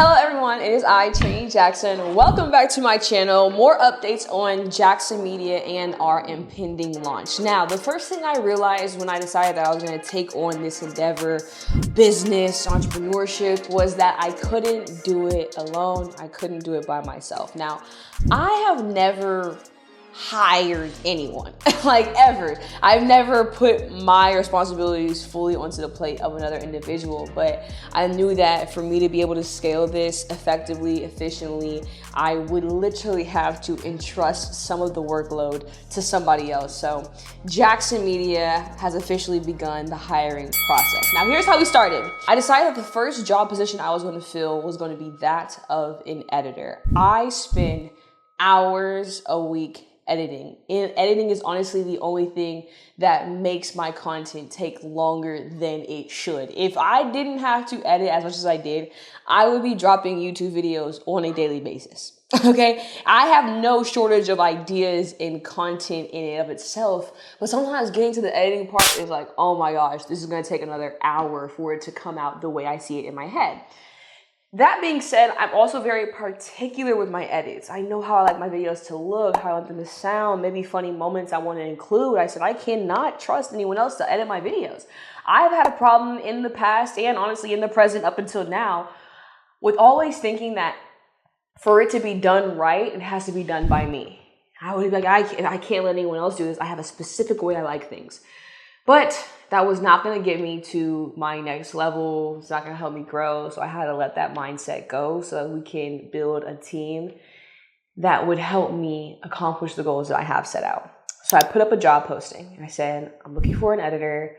Hello everyone, it is I, Trini Jackson. Welcome back to my channel. More updates on Jackson Media and our impending launch. Now, the first thing I realized when I decided that I was going to take on this endeavor, business, entrepreneurship, was that I couldn't do it alone. I couldn't do it by myself. Now, I have never hired anyone, like ever. I've never put my responsibilities fully onto the plate of another individual, but I knew that for me to be able to scale this effectively, efficiently, I would literally have to entrust some of the workload to somebody else. So Jackson Media has officially begun the hiring process. Now here's how we started. I decided that the first job position I was going to fill was going to be that of an editor. I spend hours a week editing. And editing is honestly the only thing that makes my content take longer than it should. If I didn't have to edit as much as I did, I would be dropping YouTube videos on a daily basis. Okay, I have no shortage of ideas and content in and of itself, but sometimes getting to the editing part is like, oh my gosh, this is going to take another hour for it to come out the way I see it in my head. That being said, I'm also very particular with my edits. I know how I like my videos to look, how I want them to sound, maybe funny moments I want to include. I said I cannot trust anyone else to edit my videos. I've had a problem in the past and honestly in the present up until now with always thinking that for it to be done right, it has to be done by me. I would be like, I can't let anyone else do this. I have a specific way I like things. But that was not going to get me to my next level. It's not going to help me grow. So I had to let that mindset go so that we can build a team that would help me accomplish the goals that I have set out. So I put up a job posting and I said, I'm looking for an editor.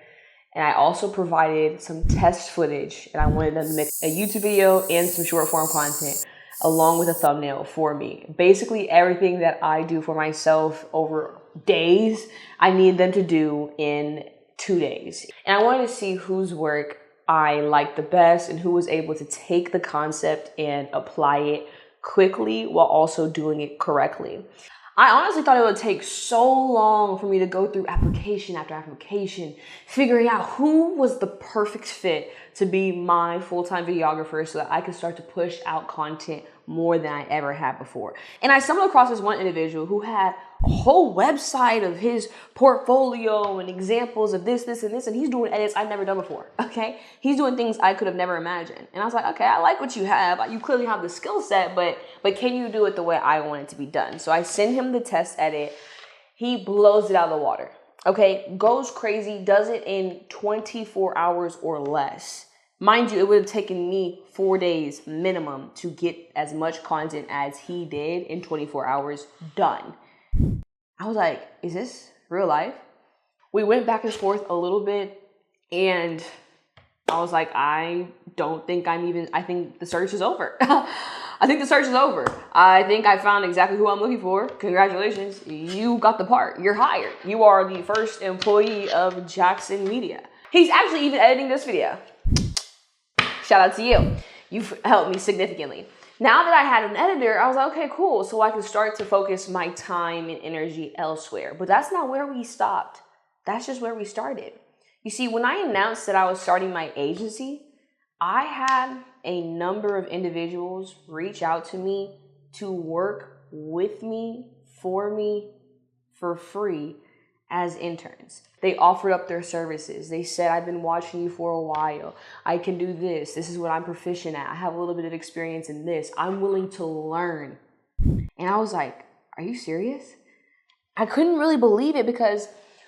And I also provided some test footage and I wanted them to make a YouTube video and some short form content along with a thumbnail for me. Basically everything that I do for myself over days, I need them to do in 2 days. And I wanted to see whose work I liked the best and who was able to take the concept and apply it quickly while also doing it correctly. I honestly thought it would take so long for me to go through application after application, figuring out who was the perfect fit to be my full-time videographer so that I could start to push out content more than I ever had before. And I stumbled across this one individual who had a whole website of his portfolio and examples of this, and this, and he's doing edits I've never done before, okay? He's doing things I could have never imagined. And I was like, okay, I like what you have. You clearly have the skill set, but can you do it the way I want it to be done? So I send him the test edit. He blows it out of the water, okay? Goes crazy, does it in 24 hours or less. Mind you, it would have taken me 4 days minimum to get as much content as he did in 24 hours done. I was like, is this real life? We went back and forth a little bit and I was like, I think the search is over. I think the search is over. I think I found exactly who I'm looking for. Congratulations, you got the part. You're hired. You are the first employee of Jackson Media. He's actually even editing this video. Shout out to you. You've helped me significantly. Now that I had an editor, I was like, okay, cool. So I can start to focus my time and energy elsewhere. But that's not where we stopped. That's just where we started. You see, when I announced that I was starting my agency, I had a number of individuals reach out to me to work with me, for free as interns. They offered up their services. They said, I've been watching you for a while. I can do this. This is what I'm proficient at. I have a little bit of experience in this. I'm willing to learn. And I was like, are you serious? I couldn't really believe it because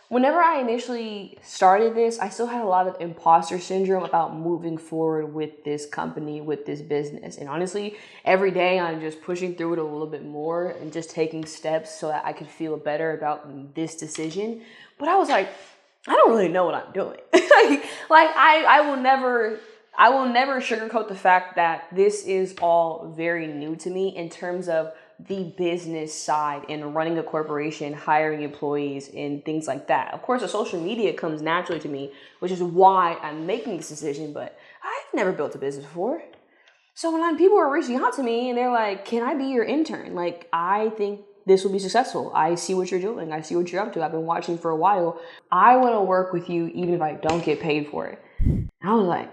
whenever I initially started this, I still had a lot of imposter syndrome about moving forward with this company, with this business. And honestly, every day I'm just pushing through it a little bit more and just taking steps so that I could feel better about this decision. But I was like, I don't really know what I'm doing. I will never sugarcoat the fact that this is all very new to me in terms of the business side and running a corporation, hiring employees and things like that. Of course, the social media comes naturally to me, which is why I'm making this decision, but I've never built a business before. So when people are reaching out to me and they're like, can I be your intern? Like, I think this will be successful. I see what you're doing. I see what you're up to. I've been watching for a while. I want to work with you even if I don't get paid for it. I was like,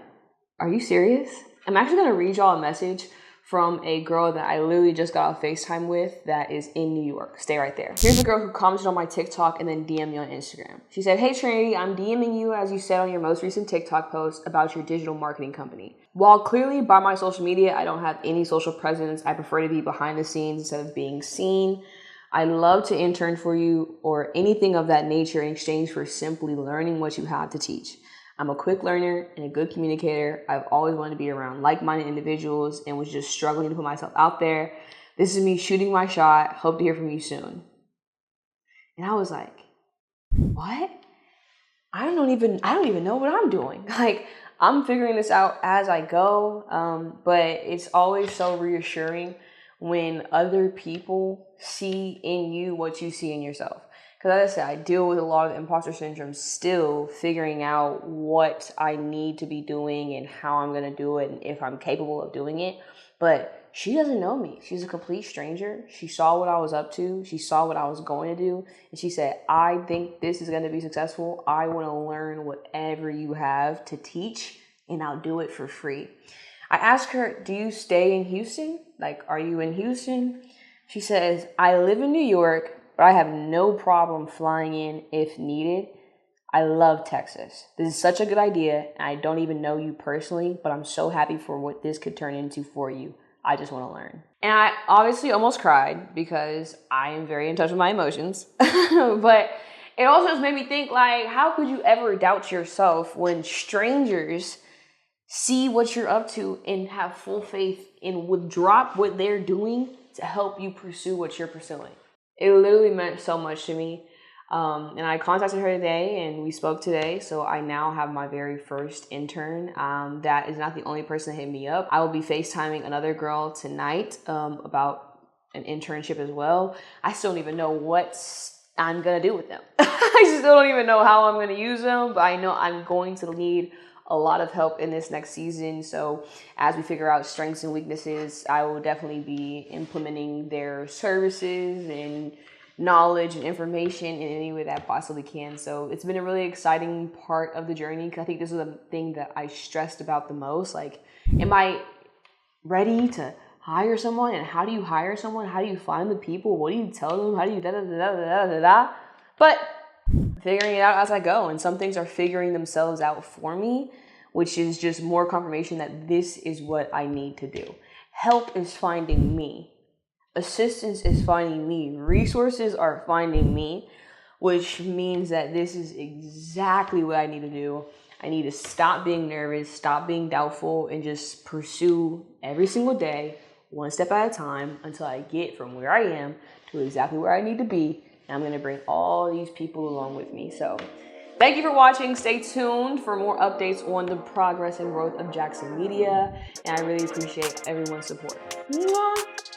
are you serious? I'm actually going to read y'all a message from a girl that I literally just got off FaceTime with that is in New York. Stay right there. Here's a girl who commented on my TikTok and then DM'd me on Instagram. She said, "Hey Trinity, I'm DMing you as you said on your most recent TikTok post about your digital marketing company. While clearly by my social media, I don't have any social presence, I prefer to be behind the scenes instead of being seen. I'd love to intern for you or anything of that nature in exchange for simply learning what you have to teach. I'm a quick learner and a good communicator. I've always wanted to be around like-minded individuals and was just struggling to put myself out there. This is me shooting my shot. Hope to hear from you soon." And I was like, what? I don't even know what I'm doing. Like, I'm figuring this out as I go. But it's always so reassuring when other people see in you what you see in yourself. Because as I said, I deal with a lot of imposter syndrome still, figuring out what I need to be doing and how I'm going to do it and if I'm capable of doing it. But she doesn't know me. She's a complete stranger. She saw what I was up to. She saw what I was going to do. And she said, "I think this is going to be successful. I want to learn whatever you have to teach and I'll do it for free." I asked her, "Do you stay in Houston? Like, are you in Houston?" She says, "I live in New York, but I have no problem flying in if needed. I love Texas. This is such a good idea, and I don't even know you personally, but I'm so happy for what this could turn into for you. I just want to learn." And I obviously almost cried because I am very in touch with my emotions. But it also just made me think, like, how could you ever doubt yourself when strangers see what you're up to and have full faith and would drop what they're doing to help you pursue what you're pursuing? It literally meant so much to me. And I contacted her today and we spoke today. So I now have my very first intern. That is not the only person that hit me up. I will be FaceTiming another girl tonight about an internship as well. I still don't even know what I'm going to do with them. I still don't even know how I'm going to use them, but I know I'm going to need a lot of help in this next season. So as we figure out strengths and weaknesses, I will definitely be implementing their services and knowledge and information in any way that I possibly can. So it's been a really exciting part of the journey, because I think this is the thing that I stressed about the most. Like, am I ready to hire someone? And how do you hire someone? How do you find the people? What do you tell them? How do you da-da-da-da-da-da-da? But figuring it out as I go, and some things are figuring themselves out for me, which is just more confirmation that this is what I need to do. Help is finding me. Assistance is finding me. Resources are finding me, which means that this is exactly what I need to do. I need to stop being nervous, stop being doubtful, and just pursue every single day, one step at a time, until I get from where I am to exactly where I need to be. And I'm going to bring all these people along with me. So thank you for watching. Stay tuned for more updates on the progress and growth of Jackson Media. And I really appreciate everyone's support. Mwah!